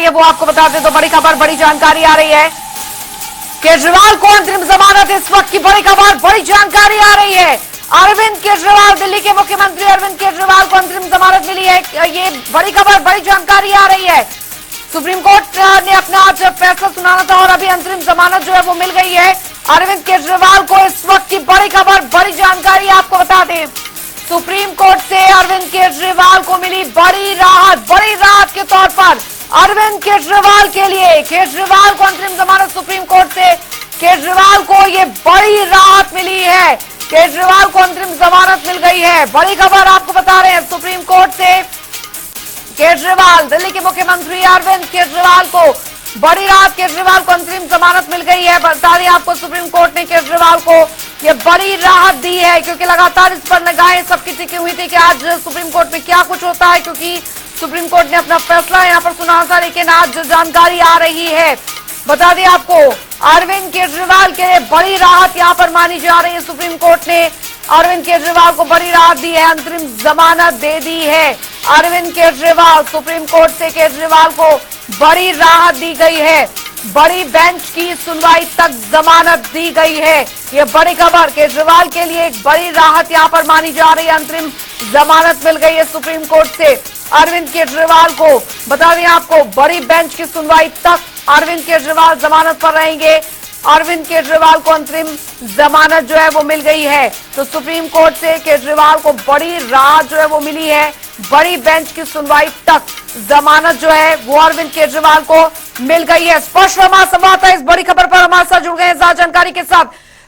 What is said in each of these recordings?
है वो आपको बता दें तो बड़ी खबर, बड़ी जानकारी आ रही है। केजरीवाल को अंतरिम जमानत, इस वक्त की बड़ी खबर, बड़ी जानकारी आ रही है। अरविंद केजरीवाल, दिल्ली के मुख्यमंत्री अरविंद केजरीवाल को अंतरिम जमानत मिली है। ये बड़ी खबर, बड़ी जानकारी आ रही है। सुप्रीम कोर्ट ने अपना आज फैसला सुनाना था और अभी अंतरिम जमानत जो है वो मिल गई है अरविंद केजरीवाल को। इस वक्त की बड़ी खबर, बड़ी जानकारी आपको बता दें, सुप्रीम कोर्ट से अरविंद केजरीवाल को मिली बड़ी राहत के तौर पर अरविंद केजरीवाल के लिए। केजरीवाल को अंतरिम जमानत सुप्रीम कोर्ट से, केजरीवाल को ये बड़ी राहत मिली है। केजरीवाल को अंतरिम जमानत मिल गई है। बड़ी खबर आपको बता रहे हैं, सुप्रीम कोर्ट से केजरीवाल, दिल्ली के मुख्यमंत्री अरविंद केजरीवाल को बड़ी राहत, केजरीवाल को अंतरिम जमानत मिल गई है। बता दें आपको, सुप्रीम कोर्ट ने केजरीवाल को ये बड़ी राहत दी है क्योंकि लगातार इस पर निगाहें सबकी टिकी हुई थी कि आज सुप्रीम कोर्ट में क्या कुछ होता है, क्योंकि सुप्रीम कोर्ट ने अपना फैसला यहां पर सुना था, लेकिन आज जानकारी आ रही है। बता दें आपको, अरविंद केजरीवाल के लिए बड़ी राहत यहां पर मानी जा रही है। सुप्रीम कोर्ट ने अरविंद केजरीवाल को बड़ी राहत दी है, अंतरिम जमानत दे दी है। अरविंद केजरीवाल, सुप्रीम कोर्ट से केजरीवाल को बड़ी राहत दी गई है। बड़ी बेंच की सुनवाई तक जमानत दी गई है। ये बड़ी खबर, केजरीवाल के लिए एक बड़ी राहत यहां पर मानी जा रही है। अंतरिम जमानत मिल गई है सुप्रीम कोर्ट से अरविंद केजरीवाल को। बता दें आपको, बड़ी बेंच की सुनवाई तक अरविंद केजरीवाल जमानत पर रहेंगे। अरविंद केजरीवाल को अंतरिम जमानत जो है वो मिल गई है। तो सुप्रीम कोर्ट से केजरीवाल को बड़ी राहत जो है वो मिली है। बड़ी बेंच की सुनवाई तक जमानत जो है वो अरविंद केजरीवाल को मिल गई है। स्पर्श वर्मा संवाददाता इस बड़ी खबर पर हमारे साथ जुड़ गए हैं ज्यादा जानकारी के साथ।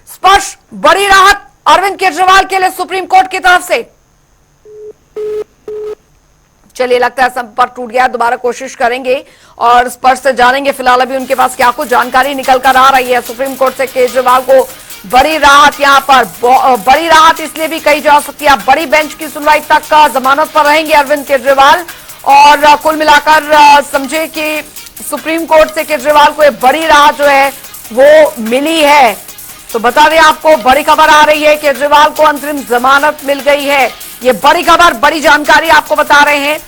स्पर्श, बड़ी राहत अरविंद केजरीवाल के लिए सुप्रीम कोर्ट की तरफ से। चलिए, लगता है संपर्क टूट गया, दोबारा कोशिश करेंगे और स्पर्श से जानेंगे फिलहाल अभी उनके पास क्या कुछ जानकारी निकल कर आ रही है। सुप्रीम कोर्ट से केजरीवाल को बड़ी राहत, यहां पर बड़ी राहत इसलिए भी कही जा सकती है, बड़ी बेंच की सुनवाई तक का जमानत पर रहेंगे अरविंद केजरीवाल। और कुल मिलाकर समझे कि सुप्रीम कोर्ट से केजरीवाल को एक बड़ी राहत जो है वो मिली है। तो बता दें आपको, बड़ी खबर आ रही है, केजरीवाल को अंतरिम जमानत मिल गई है। ये बड़ी खबर, बड़ी जानकारी आपको बता रहे हैं।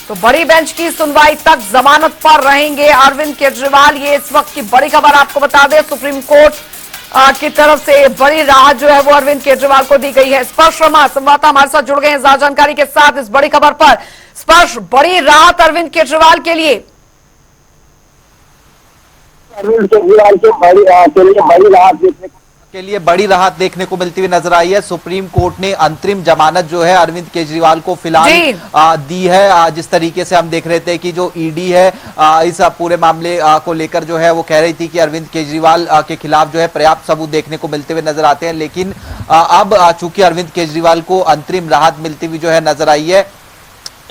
तो बड़ी बेंच की सुनवाई तक जमानत पर रहेंगे अरविंद केजरीवाल। ये इस वक्त की बड़ी खबर आपको बता दें, सुप्रीम कोर्ट की तरफ से बड़ी राहत जो है वो अरविंद केजरीवाल को दी गई है। स्पर्श वर्मा संवाददाता हमारे साथ जुड़ गए हैं ज्यादा जानकारी के साथ इस बड़ी खबर पर। स्पर्श, बड़ी राहत अरविंद केजरीवाल के लिए। अरविंद केजरीवाल के बड़ी राहत देखने को मिलती हुई नजर आई है। सुप्रीम कोर्ट ने अंतरिम जमानत जो है अरविंद केजरीवाल को फिलहाल दी है। जिस तरीके से हम देख रहे थे कि जो ईडी है इस पूरे मामले को लेकर जो है वो कह रही थी कि अरविंद केजरीवाल के खिलाफ जो है पर्याप्त सबूत देखने को मिलते हुए नजर आते हैं, लेकिन अब चूंकि अरविंद केजरीवाल को अंतरिम राहत मिलती हुई जो है नजर आई है,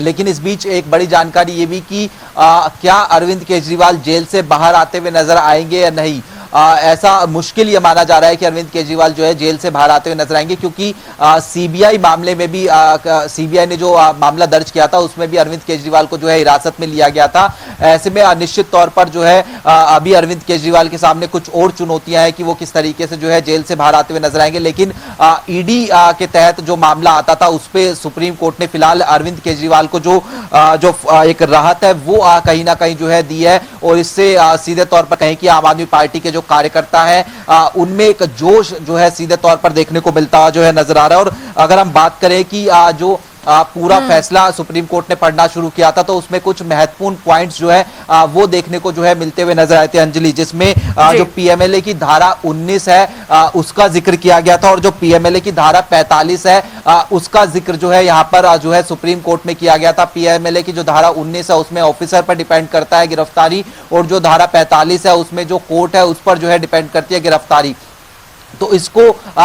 लेकिन इस बीच एक बड़ी जानकारी ये भी कि क्या अरविंद केजरीवाल जेल से बाहर आते हुए नजर आएंगे या नहीं। ऐसा मुश्किल ये माना जा रहा है कि अरविंद केजरीवाल जो है जेल से बाहर आते हुए नजर आएंगे, क्योंकि सीबीआई मामले में भी सीबीआई ने जो मामला दर्ज किया था उसमें भी अरविंद केजरीवाल को जो है हिरासत में लिया गया था। ऐसे में निश्चित तौर पर जो है अभी अरविंद केजरीवाल के सामने कुछ और चुनौतियां हैं कि वो किस तरीके से जो है जेल से बाहर आते हुए नजर आएंगे। लेकिन ईडी के तहत जो मामला आता था उस पर सुप्रीम कोर्ट ने फिलहाल अरविंद केजरीवाल को जो एक राहत है वो कहीं ना कहीं जो है दी है। और इससे सीधे तौर पर कहें कि आम आदमी पार्टी के जो कार्यकर्ता हैं उनमें एक जोश जो है सीधे तौर पर देखने को मिलता हुआ जो है नजर आ रहा है। और अगर हम बात करें कि जो पूरा फैसला सुप्रीम कोर्ट ने पढ़ना शुरू किया था तो उसमें कुछ महत्वपूर्ण पॉइंट्स जो है वो देखने को जो है मिलते हुए नजर आए थे अंजलि, जिसमें जो पीएमएलए की धारा 19 है उसका जिक्र किया गया था और जो पीएमएलए की धारा 45 है उसका जिक्र जो है यहाँ पर जो है सुप्रीम कोर्ट में किया गया था। पीएमएलए की जो धारा 19 है उसमें ऑफिसर पर डिपेंड करता है गिरफ्तारी, और जो धारा 45 है उसमें जो कोर्ट है उस पर जो है डिपेंड करती है गिरफ्तारी। तो इसको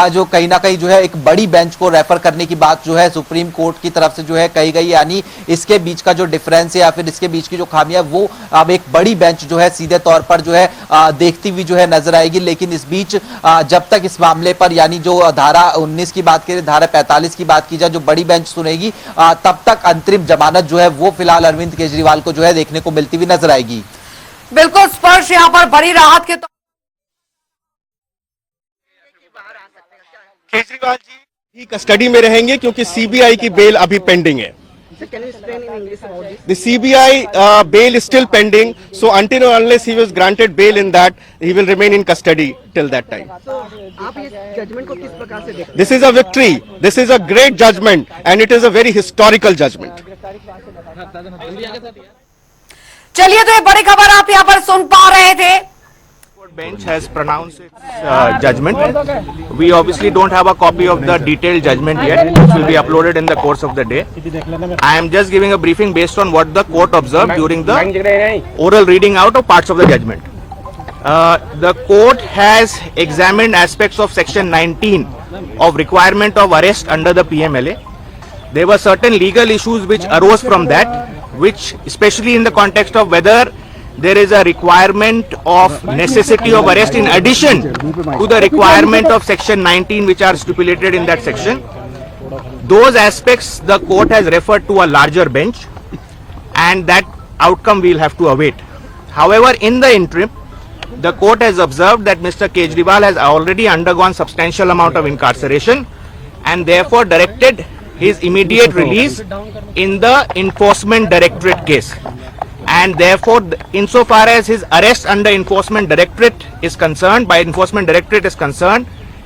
जो कहीं ना कहीं जो है एक बड़ी बेंच को रेफर करने की बात जो है सुप्रीम कोर्ट की तरफ से जो है कही गई, यानी इसके बीच का जो डिफरेंस है या फिर इसके बीच की जो खामियां वो अब एक बड़ी बेंच जो है सीधे तौर पर जो है देखती हुई जो है नजर आएगी। लेकिन इस बीच जब तक इस मामले पर यानी जो धारा 19 की बात करें, धारा 45 की बात की जाए, जो बड़ी बेंच सुनेगी तब तक अंतरिम जमानत जो है वो फिलहाल अरविंद केजरीवाल को जो है देखने को मिलती हुई नजर आएगी। बिल्कुल स्पर्श, यहाँ पर बड़ी राहत के केजरीवाल जी ही कस्टडी में रहेंगे क्योंकि सीबीआई की बेल अभी पेंडिंग है। The CBI bail is still pending, so until or unless he was granted bail in that, he will remain in custody till that time. आप इस जजमेंट को किस प्रकार से देखते This is a victory. This is a great judgment, and it is a very historical judgment. चलिए, तो ये बड़ी खबर आप यहाँ पर सुन पा रहे थे। Bench has pronounced its judgment. We obviously don't have a copy of the detailed judgment yet, which will be uploaded in the course of the day. I am just giving a briefing based on what the court observed during the oral reading out of parts of the judgment. The court has examined aspects of section 19 of requirement of arrest under the PMLA. There were certain legal issues which arose from that, which especially in the context of whether there is a requirement of necessity of arrest in addition to the requirement of section 19 which are stipulated in that section. Those aspects the court has referred to a larger bench, and that outcome we will have to await. However, in the interim, the court has observed that Mr. Kejriwal has already undergone substantial amount of incarceration and therefore directed his immediate release in the Enforcement Directorate case. And therefore, insofar as his arrest under Enforcement Directorate is concerned,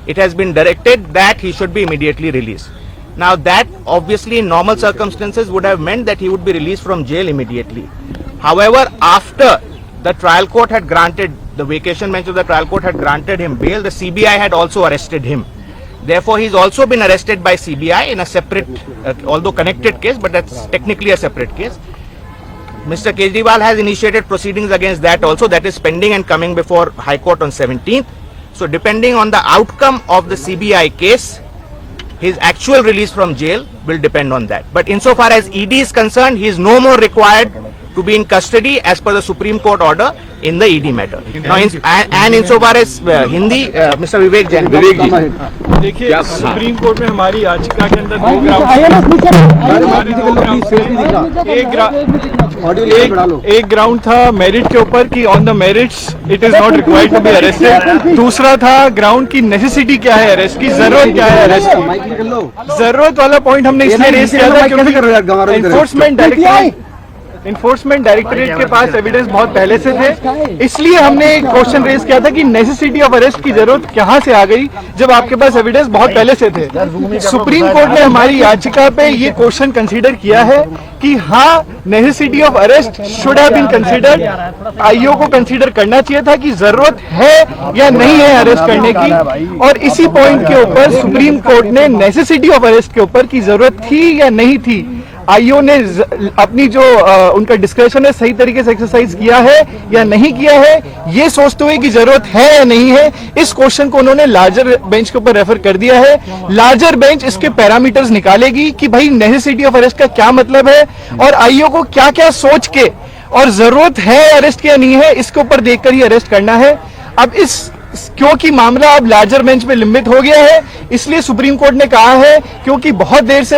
it has been directed that he should be immediately released. Now that obviously in normal circumstances would have meant that he would be released from jail immediately. However, after the trial court had granted, the vacation bench of the trial court had granted him bail, the CBI had also arrested him. Therefore, he's also been arrested by CBI in a separate, although connected case, but that's technically a separate case. Mr. Kejriwal has initiated proceedings against that also, that is pending and coming before High Court on 17th. So depending on the outcome of the CBI case, his actual release from jail will depend on that. But insofar as ED is concerned, he is no more required to be in custody as per the Supreme Court order in the ED matter. Now, and insofar as Hindi, Mr. Vivek Jain. देखिए, supreme court में हमारी याचिका के अंदर एक ground था merit के ऊपर कि on the merits it is not required to be arrested. दूसरा था ग्राउंड की नेसेसिटी क्या है अरेस्ट की, जरूरत क्या है अरेस्ट की। जरूरत वाला पॉइंट हमने इसलिए रेज किया था क्योंकि इन्फोर्समेंट डायरेक्टरेट के पास एविडेंस बहुत पहले से थे, इसलिए हमने एक क्वेश्चन रेज किया था कि नेसेसिटी ऑफ अरेस्ट की जरूरत कहां से आ गई जब आपके पास एविडेंस बहुत पहले से थे। सुप्रीम कोर्ट ने हमारी याचिका पे ये क्वेश्चन कंसीडर किया है कि हाँ, necessity of arrest should have been considered. IO को कंसीडर करना चाहिए था कि जरूरत है या नहीं है अरेस्ट करने की, और इसी पॉइंट के ऊपर सुप्रीम कोर्ट ने नेसेसिटी ऑफ अरेस्ट के ऊपर की जरूरत थी या नहीं थी, आईओ ने अपनी जो उनका डिस्क्रिप्शन है सही तरीके से एक्सरसाइज किया है या नहीं किया है, ये सोचते हुए कि जरूरत है या नहीं है, इस क्वेश्चन को उन्होंने लार्जर बेंच के ऊपर रेफर कर दिया है। लार्जर बेंच इसके पैरामीटर्स निकालेगी कि भाई नेसेसिटी ऑफ अरेस्ट का क्या मतलब है और आईओ को क्या क्या सोच के और जरूरत है अरेस्ट की या नहीं है, इसके ऊपर देखकर ही अरेस्ट करना है। अब क्योंकि मामला अब लार्जर बेंच में लंबित हो गया है, इसलिए सुप्रीम कोर्ट ने कहा है, क्योंकि बहुत देर से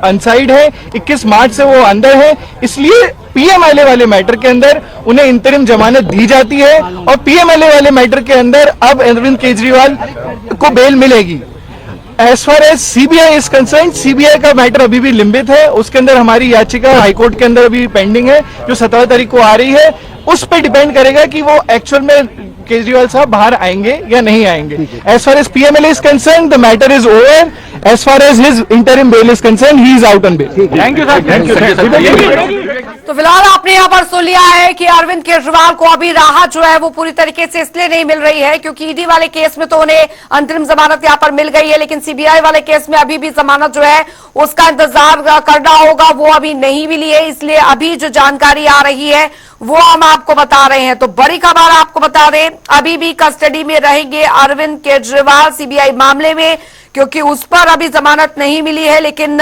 अनसाइड है, 21 मार्च से वो अंदर है, इसलिए पीएमएलए वाले मैटर के अंदर उन्हें इंतरिम जमानत दी जाती है और पीएमएलए वाले मैटर के अंदर अब अरविंद केजरीवाल को बेल मिलेगी। As far as CBI is concern, CBI का मैटर अभी भी लंबित है, उसके अंदर हमारी याचिका हाईकोर्ट के अंदर अभी पेंडिंग है जो 17 तारीख को आ रही है। उस पर डिपेंड करेगा कि वो एक्चुअल में केजरीवाल साहब बाहर आएंगे या नहीं आएंगे। As far as PMLA is concern, the matter is over. As far as his interim bail is concern, he is out on bail. Thank you sir, thank you. तो फिलहाल आपने यहाँ पर सुन लिया है कि अरविंद केजरीवाल को अभी राहत जो है वो पूरी तरीके से इसलिए नहीं मिल रही है क्योंकि ईडी वाले केस में तो उन्हें अंतरिम जमानत यहाँ पर मिल गई है, लेकिन सीबीआई वाले केस में अभी भी जमानत जो है उसका इंतजार करना होगा, वो अभी नहीं मिली है। इसलिए अभी जो जानकारी आ रही है वो हम आपको बता रहे हैं। तो बड़ी खबर आपको बता दें, अभी भी कस्टडी में रहेंगे अरविंद केजरीवाल सीबीआई मामले में, क्योंकि उस पर अभी जमानत नहीं मिली है। लेकिन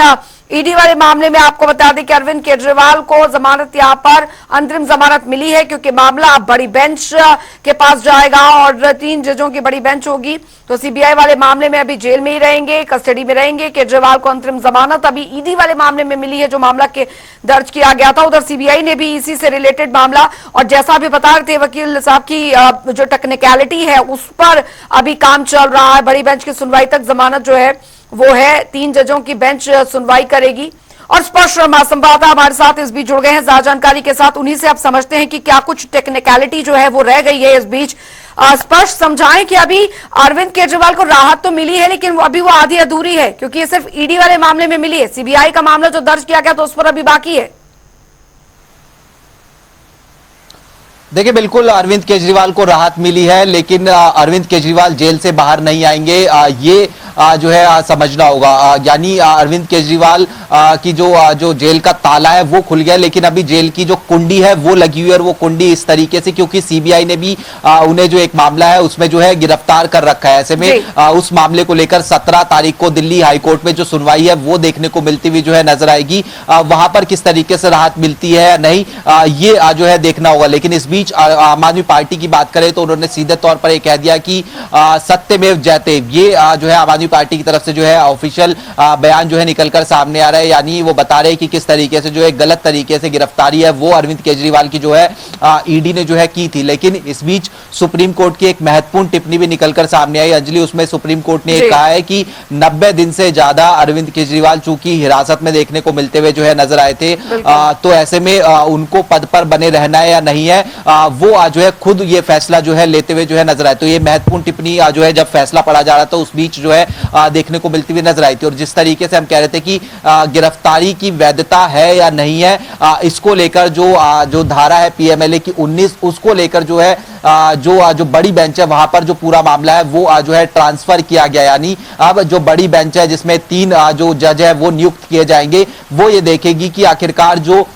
ईडी वाले मामले में आपको बता दें कि अरविंद केजरीवाल को जमानत यहां पर अंतरिम जमानत मिली है, क्योंकि मामला अब बड़ी बेंच के पास जाएगा और 3 जजों की बड़ी बेंच होगी। तो सीबीआई वाले मामले में अभी जेल में ही रहेंगे, कस्टडी में रहेंगे। केजरीवाल को अंतरिम जमानत अभी ईडी वाले मामले में मिली है जो मामला के दर्ज किया गया था, उधर सीबीआई ने भी इसी से रिलेटेड मामला, और जैसा अभी बता रहे थे वकील साहब की जो टेक्निकलिटी है उस पर अभी काम चल रहा है। बड़ी बेंच की सुनवाई तक जमानत जो है वो है 3 जजों की बेंच सुनवाई करेगी और स्पर्श शर्मा संवाददाता हमारे साथ इस बीच जुड़ गए हैं ज्यादा जानकारी के साथ। उन्हीं से आप समझते हैं कि क्या कुछ टेक्निकलिटी जो है वो रह गई है इस बीच। स्पष्ट समझाएं कि अभी अरविंद केजरीवाल को राहत तो मिली है, लेकिन अभी वो आधी अधूरी है, क्योंकि ये सिर्फ ईडी वाले मामले में मिली है। सीबीआई का मामला जो दर्ज किया गया तो उस पर अभी बाकी है। देखिए, बिल्कुल अरविंद केजरीवाल को राहत मिली है, लेकिन अरविंद केजरीवाल जेल से बाहर नहीं आएंगे, ये जो है समझना होगा। यानी अरविंद केजरीवाल की जो जेल का ताला है वो खुल गया, लेकिन अभी जेल की जो कुंडी है वो लगी हुई है, और वो कुंडी इस तरीके से क्योंकि सीबीआई ने भी उन्हें जो एक मामला है उसमें जो है गिरफ्तार कर रखा है। ऐसे में उस मामले को लेकर 17 तारीख को दिल्ली हाईकोर्ट में जो सुनवाई है वो देखने को मिलती हुई जो है नजर आएगी। वहां पर किस तरीके से राहत मिलती है या नहीं, ये जो है देखना होगा। लेकिन इस बीच आम आदमी पार्टी की बात करें तो उन्होंने सीधे तौर पर यह कह दिया कि सत्यमेव जयते, ये जो है आम आदमी पार्टी की तरफ से जो है ऑफिशियल बयान जो है निकलकर सामने आ रहा है। यानी वो बता रहे हैं कि किस तरीके से जो है गलत तरीके से गिरफ्तारी है वो अरविंद केजरीवाल की जो है ईडी ने जो है की थी। लेकिन इस बीच सुप्रीम कोर्ट की एक महत्वपूर्ण टिप्पणी भी निकलकर सामने आई अंजलि। उसमें सुप्रीम कोर्ट ने कहा है कि 90 दिन से ज्यादा अरविंद केजरीवाल चूंकि हिरासत में देखने को मिलते हुए जो है नजर आए थे, तो ऐसे में उनको पद पर बने रहना है या नहीं है, वो जो है खुद ये फैसला जो है लेते हुए जो है नजर आए। तो ये महत्वपूर्ण टिप्पणी जो है जब फैसला पड़ा जा रहा था उस बीच जो है देखने को मिलती हुई नजर आई थी। और जिस तरीके से हम कह रहे थे कि गिरफ्तारी की वैधता है या नहीं है, इसको लेकर जो धारा है पीएमएलए की 19, उसको लेकर जो है जो बड़ी बेंच है वहां पर जो पूरा मामला है वो जो है ट्रांसफर किया गया। यानी अब जो बड़ी बेंच है जिसमें 3 जो जज है वो नियुक्त किए जाएंगे, वो ये देखेगी कि आखिरकार जो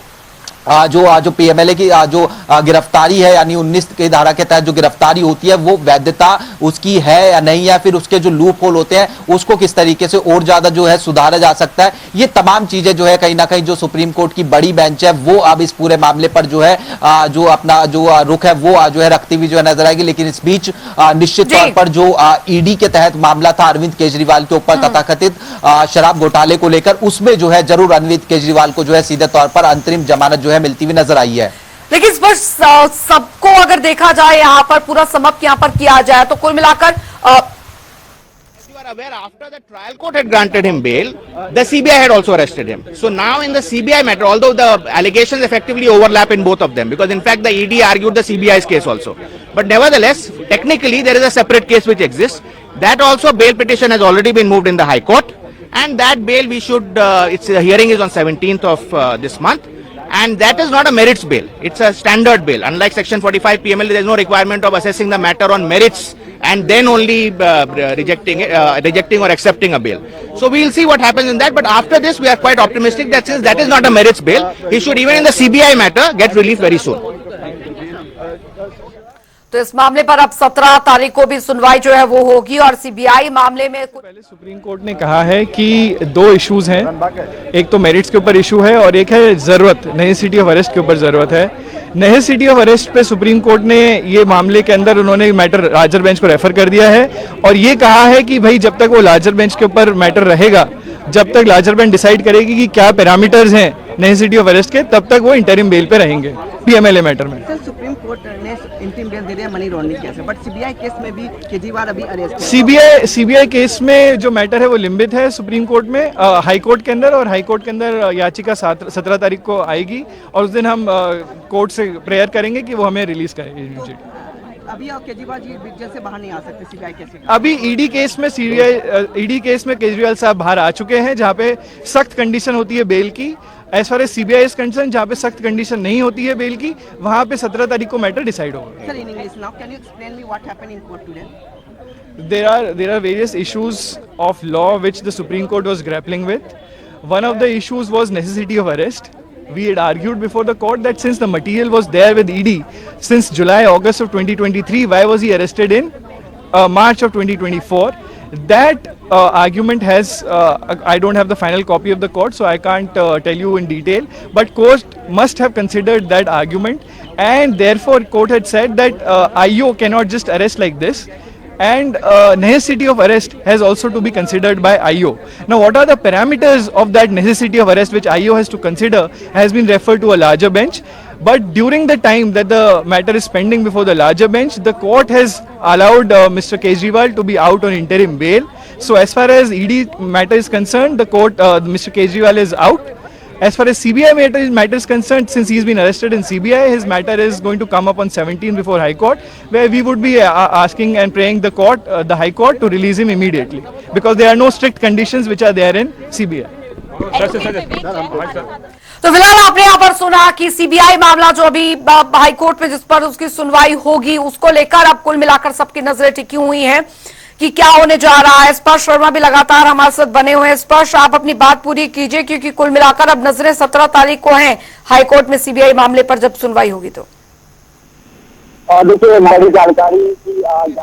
पीएमएलए की जो गिरफ्तारी है, यानी 19 की धारा के तहत जो गिरफ्तारी होती है वो वैधता उसकी है या नहीं, या फिर उसके जो लूप होल होते हैं उसको किस तरीके से और ज्यादा जो है सुधारा जा सकता है। ये तमाम चीजें जो है कहीं ना कहीं जो सुप्रीम कोर्ट की बड़ी बेंच है वो अब इस पूरे मामले पर जो है जो अपना जो रुख है वो जो है रखती हुई जो है नजर आएगी। लेकिन इस बीच निश्चित तौर पर जो ईडी के तहत मामला था अरविंद केजरीवाल के ऊपर तथाकथित शराब घोटाले को लेकर, उसमें जो है जरूर अरविंद केजरीवाल को जो है सीधे तौर पर अंतरिम जमानत जो है मिलती हुई नजर आई है। लेकिन इस पर सबको अगर देखा जाए, यहाँ पर पूरा समअप यहाँ पर किया जाए तो कुल मिलाकर you are aware, after the trial court had granted him bail, the CBI had also arrested him. So now in the CBI matter, although the allegations effectively overlap in both of them, because in fact the ED argued the CBI's case also, but nevertheless technically there is a separate case which exists. That also bail petition has already been moved in the High Court, and that bail we should its hearing is on 17th of this month. And that is not a merits bail, it's a standard bail. Unlike section 45 PML, there is no requirement of assessing the matter on merits and then only rejecting or accepting a bail. So we will see what happens in that, but after this we are quite optimistic that since that is not a merits bail, he should even in the CBI matter get relief very soon. तो इस मामले पर अब 17 तारीख को भी सुनवाई जो है वो होगी, और सीबीआई मामले में पहले सुप्रीम कोर्ट ने कहा है कि 2 इश्यूज हैं, एक तो मेरिट्स के ऊपर इशू है और एक है जरूरत, नेसेसिटी ऑफ अरेस्ट के ऊपर जरूरत है। नेसेसिटी ऑफ अरेस्ट पे सुप्रीम कोर्ट ने ये मामले के अंदर उन्होंने मैटर लार्जर बेंच को रेफर कर दिया है, और ये कहा है कि भाई जब तक वो लार्जर बेंच के ऊपर मैटर रहेगा, जब तक लार्जर बेंच डिसाइड करेगी कि क्या पैरामीटर्स हैं नेसेसिटी ऑफ अरेस्ट के, तब तक वो इंटरिम बेल पे रहेंगे पीएमएलए मैटर में। सर, सुप्रीम कोर्ट ने इंटरिम बेल दे दिया मनी लॉन्ड्रिंग केस में, बट सीबीआई केस में भी केजरीवाल अभी अरेस्ट है। सीबीआई केस में जो मैटर है वो लिम्बित है सुप्रीम कोर्ट में, हाई कोर्ट के अंदर, और हाई कोर्ट के अंदर याचिका 17 तारीख को आएगी, और उस दिन हम कोर्ट से प्रेयर करेंगे कि वो हमें रिलीज करें इमीडिएटली। अभी केजरीवाल जी जेल से बाहर नहीं आ सकते सीबीआई केस में। अभी ईडी केस में केजरीवाल साहब बाहर आ चुके हैं, जहां पे सख्त कंडीशन होती है बेल की। As far as CBI is concern, जहां पे सख्त कंडीशन नहीं होती है बेल की, वहां पे 17 तारीख को मैटर डिसाइड होगा। Sir, in English now can you explain me what happened in court today? There are various issues of law which the Supreme Court was grappling with. One of the issues was necessity of arrest. We had argued before the court that since the material was there with ED since July, August of 2023, why was he arrested in March of 2024? That argument has, I don't have the final copy of the court, so I can't tell you in detail, but court must have considered that argument, and therefore court had said that IO cannot just arrest like this, and necessity of arrest has also to be considered by IO. Now, what are the parameters of that necessity of arrest which IO has to consider has been referred to a larger bench, but during the time that the matter is pending before the larger bench, the court has allowed Mr. Kejriwal to be out on interim bail. So as far as ED matter is concerned, the court, Mr. Kejriwal is out. As far as CBI matter is concerned, since he's been arrested in CBI, his matter is going to come up on 17 before High Court, where we would be asking and praying the court, the High Court, to release him immediately, because there are no strict conditions which are there in CBI. तो फिलहाल आपने यहाँ पर सुना कि CBI मामला जो अभी हाई कोर्ट में जिस पर उसकी सुनवाई होगी, उसको लेकर अब कुल मिलाकर सबकी नजरें टिकी हुई हैं कि क्या होने जा रहा है। स्पर्श शर्मा भी लगातार हमारे साथ बने हुए हैं। स्पर्श, आप अपनी बात पूरी कीजिए, क्योंकि कुल मिलाकर अब नजरें 17 तारीख को हैं हाईकोर्ट में सीबीआई मामले पर जब सुनवाई होगी। तो देखिए,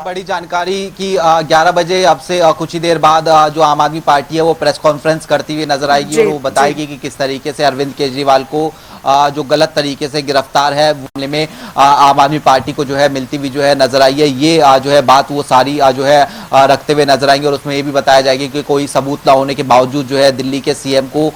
बड़ी जानकारी की 11 बजे अब से कुछ ही देर बाद जो आम आदमी पार्टी है वो प्रेस कॉन्फ्रेंस करती हुई नजर आएगी और वो बताएगी कि किस तरीके से अरविंद केजरीवाल को जो गलत तरीके से गिरफ्तार है मामले में आम आदमी पार्टी को जो है मिलती हुई जो है नजर आई है। ये जो है बात वो सारी जो है रखते हुए नजर आएंगे और उसमें ये भी बताया जाएगा कि कोई सबूत ना होने के बावजूद जो है दिल्ली के सीएम को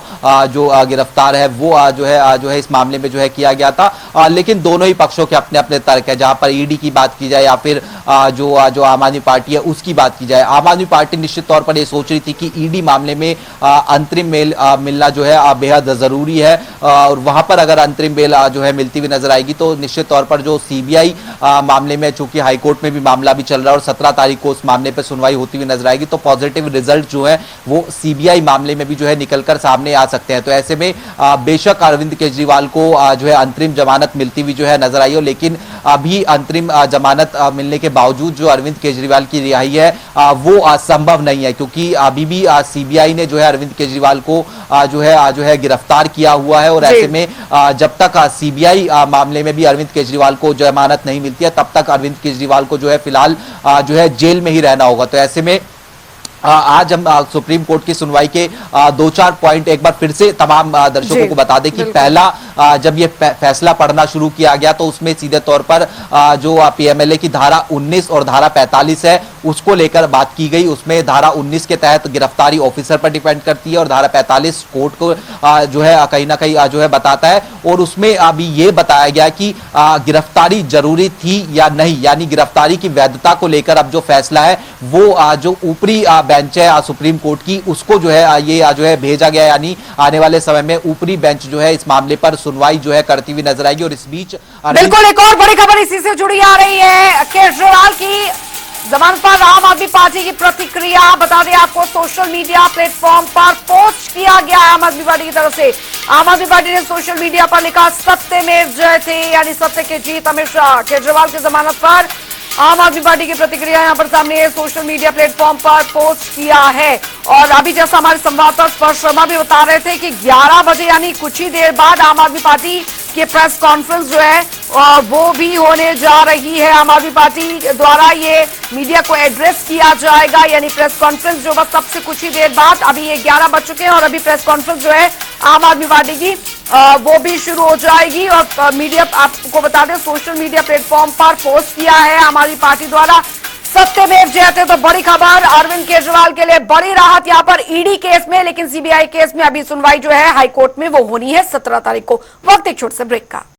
जो गिरफ्तार है वो जो है इस मामले में जो है किया गया था। लेकिन दोनों ही पक्षों के अपने अपने तर्क है। जहां पर ईडी की बात की जाए या फिर जो आम आदमी पार्टी है उसकी बात की जाए, आम आदमी पार्टी निश्चित तौर पर यह सोच रही थी कि ईडी मामले में अंतरिम बेल मिलना जो है बेहद जरूरी है और वहां पर अगर अंतरिम बेल जो है मिलती हुई नजर आएगी तो निश्चित तौर पर जो सीबीआई मामले में, चूंकि हाईकोर्ट में भी मामला भी चल रहा है और 17 तारीख को उस मामले पर सुनवाई होती हुई नजर आएगी, तो पॉजिटिव रिजल्ट जो है वो सीबीआई मामले में भी जो है निकलकर सामने आ सकते हैं। तो ऐसे में बेशक अरविंद केजरीवाल को जो है अंतरिम जमानत मिलती हुई जो है नजर आई हो, लेकिन अभी अंतरिम जमानत मिलने के बावजूद जो अरविंद केजरीवाल की रिहाई है वो संभव नहीं है, क्योंकि अभी भी सीबीआई ने जो है अरविंद केजरीवाल को जो है गिरफ्तार किया हुआ है और ऐसे में जब तक सीबीआई मामले में भी अरविंद केजरीवाल को जमानत नहीं मिलती है तब तक अरविंद केजरीवाल को जो है फिलहाल जो है जेल में ही रहना होगा। तो ऐसे में आज हम सुप्रीम कोर्ट की सुनवाई के 2-4 पॉइंट एक बार फिर से तमाम दर्शकों को बता दें कि पहला जब ये फैसला पढ़ना शुरू किया गया तो उसमें सीधे तौर पर जो पीएमएलए की धारा 19 और धारा 45 है उसको लेकर बात की गई। उसमें धारा 19 के तहत गिरफ्तारी ऑफिसर पर डिपेंड करती है और धारा 45 कोर्ट को जो है कहीं ना कहीं जो है बताता है और उसमें अभी ये बताया गया कि गिरफ्तारी जरूरी थी या नहीं, यानी गिरफ्तारी की वैधता को लेकर अब जो फैसला है वो जो ऊपरी बेंच है सुप्रीम कोर्ट की उसको जो है ये जो है भेजा गया, यानी आने वाले समय में ऊपरी बेंच जो है इस मामले पर सुनवाई जो है करती हुई नजर आएगी। और इस बीच बिल्कुल एक और बड़ी खबर इसी से जुड़ी आ रही है, केजरीवाल की जमानत पर आम आदमी पार्टी की प्रतिक्रिया। बता दें आपको, सोशल मीडिया प्लेटफॉर्म पर पोस्ट किया गया है आम आदमी पार्टी की तरफ से। आम आदमी पार्टी ने सोशल मीडिया पर लिखा सत्यमेव जयते, यानी सत्य की जीत हमेशा। केजरीवाल की जमानत पर आम आदमी पार्टी की प्रतिक्रिया यहां पर सामने सोशल मीडिया प्लेटफॉर्म पर पोस्ट किया है। और अभी जैसा हमारे संवाददाता स्पर्श शर्मा भी बता रहे थे कि 11 बजे यानी कुछ ही देर बाद आम आदमी पार्टी की प्रेस कॉन्फ्रेंस जो है वो भी होने जा रही है। आम आदमी पार्टी द्वारा ये मीडिया को एड्रेस किया जाएगा, यानी प्रेस कॉन्फ्रेंस जो बस सबसे कुछ ही देर बाद, अभी ये 11 बज चुके हैं और अभी प्रेस कॉन्फ्रेंस जो है आम आदमी पार्टी की वो भी शुरू हो जाएगी। और मीडिया, आपको बता दें, सोशल मीडिया प्लेटफॉर्म पर पोस्ट किया है आम आदमी पार्टी द्वारा सत्यमेव जयते। तो बड़ी खबर अरविंद केजरीवाल के लिए, बड़ी राहत यहां पर ईडी केस में, लेकिन सीबीआई केस में अभी सुनवाई जो है हाईकोर्ट में वो होनी है 17 तारीख को। वक्त एक छोटे से ब्रेक का।